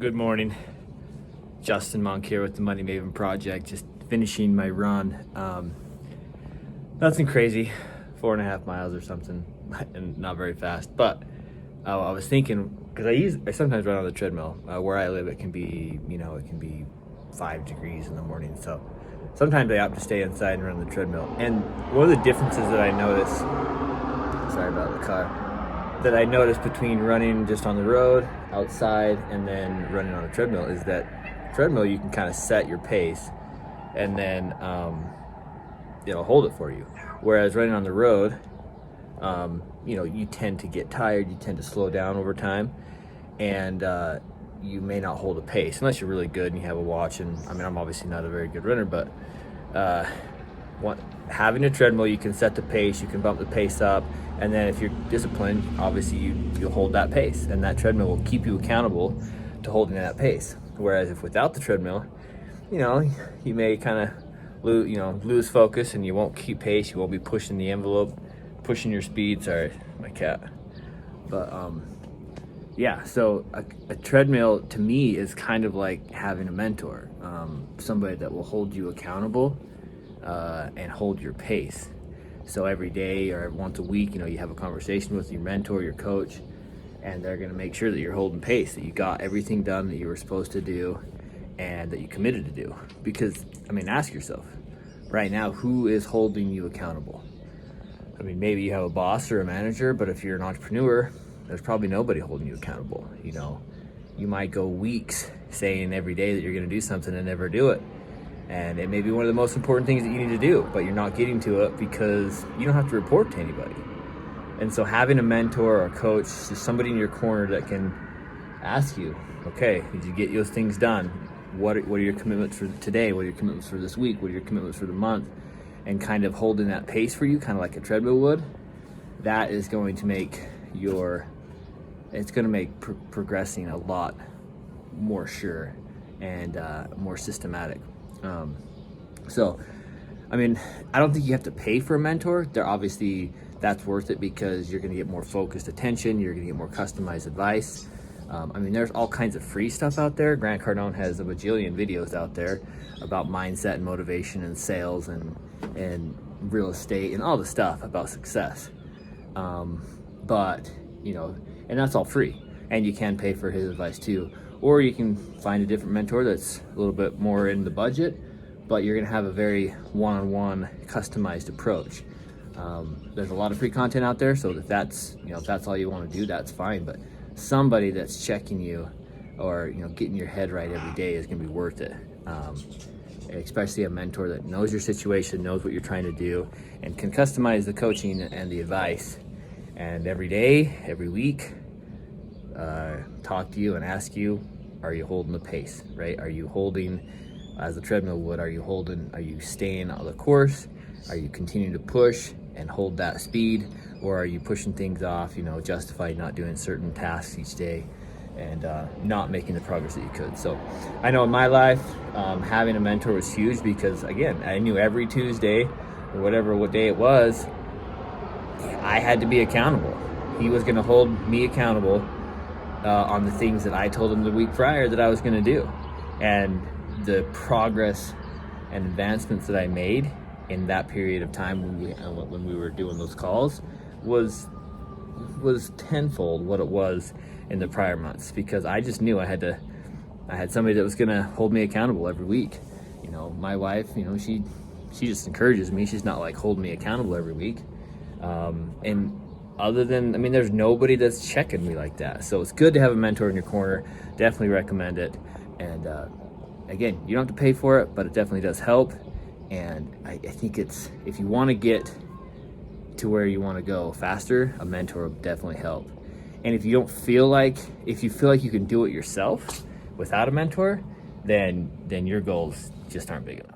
Good morning. Justin Monk here with the Money Maven Project, just finishing my run. Nothing crazy, 4.5 miles or something, and not very fast. But I was thinking, because I sometimes run on the treadmill. Where I live, it can be 5 degrees in the morning. So sometimes I opt to stay inside and run on the treadmill. And one of the differences that I notice, sorry about the car, that I noticed between running just on the road, outside, and then running on a treadmill is that treadmill you can kind of set your pace, and then it'll hold it for you. Whereas running on the road, you tend to get tired, you tend to slow down over time, and you may not hold a pace unless you're really good and you have a watch. And I'm obviously not a very good runner, but having a treadmill, you can set the pace, you can bump the pace up, and then if you're disciplined, obviously you'll hold that pace, and that treadmill will keep you accountable to holding that pace. Whereas if without the treadmill, you may kind of lose focus, and you won't keep pace, you won't be pushing the envelope, pushing your speed. Sorry, my cat. But so a treadmill to me is kind of like having a mentor, somebody that will hold you accountable and hold your pace. So every day or once a week, you have a conversation with your mentor, your coach, and they're going to make sure that you're holding pace, that you got everything done that you were supposed to do and that you committed to do. Because, ask yourself right now, who is holding you accountable? Maybe you have a boss or a manager, but if you're an entrepreneur, there's probably nobody holding you accountable. You might go weeks saying every day that you're going to do something and never do it. And it may be one of the most important things that you need to do, but you're not getting to it because you don't have to report to anybody. And so having a mentor or a coach, just somebody in your corner that can ask you, okay, did you get those things done? What are your commitments for today? What are your commitments for this week? What are your commitments for the month? And kind of holding that pace for you, kind of like a treadmill would, that is going to make progressing a lot more sure and more systematic. I don't think you have to pay for a mentor. That's worth it because you're going to get more focused attention. You're going to get more customized advice. There's all kinds of free stuff out there. Grant Cardone has a bajillion videos out there about mindset and motivation and sales and real estate and all the stuff about success. And that's all free. And you can pay for his advice too. Or you can find a different mentor that's a little bit more in the budget, but you're going to have a very one-on-one customized approach. There's a lot of free content out there, so if that's all you want to do, that's fine. But somebody that's checking you or getting your head right every day is going to be worth it. Especially a mentor that knows your situation, knows what you're trying to do, and can customize the coaching and the advice. And every day, every week, talk to you and ask you, are you holding the pace, right? Are you holding, as the treadmill would, are you staying on the course? Are you continuing to push and hold that speed? Or are you pushing things off, justify not doing certain tasks each day and not making the progress that you could? So I know in my life, having a mentor was huge because, again, I knew every Tuesday or what day it was, I had to be accountable. He was going to hold me accountable on the things that I told him the week prior that I was going to do. And the progress and advancements that I made in that period of time when we were doing those calls was tenfold what it was in the prior months, because I just knew I had somebody that was going to hold me accountable every week. My wife, she just encourages me. She's not like holding me accountable every week. And other than, there's nobody that's checking me like that. So it's good to have a mentor in your corner. Definitely recommend it. And again, you don't have to pay for it, but it definitely does help. And I think if you want to get to where you want to go faster, a mentor will definitely help. And if you feel like you can do it yourself without a mentor, then your goals just aren't big enough.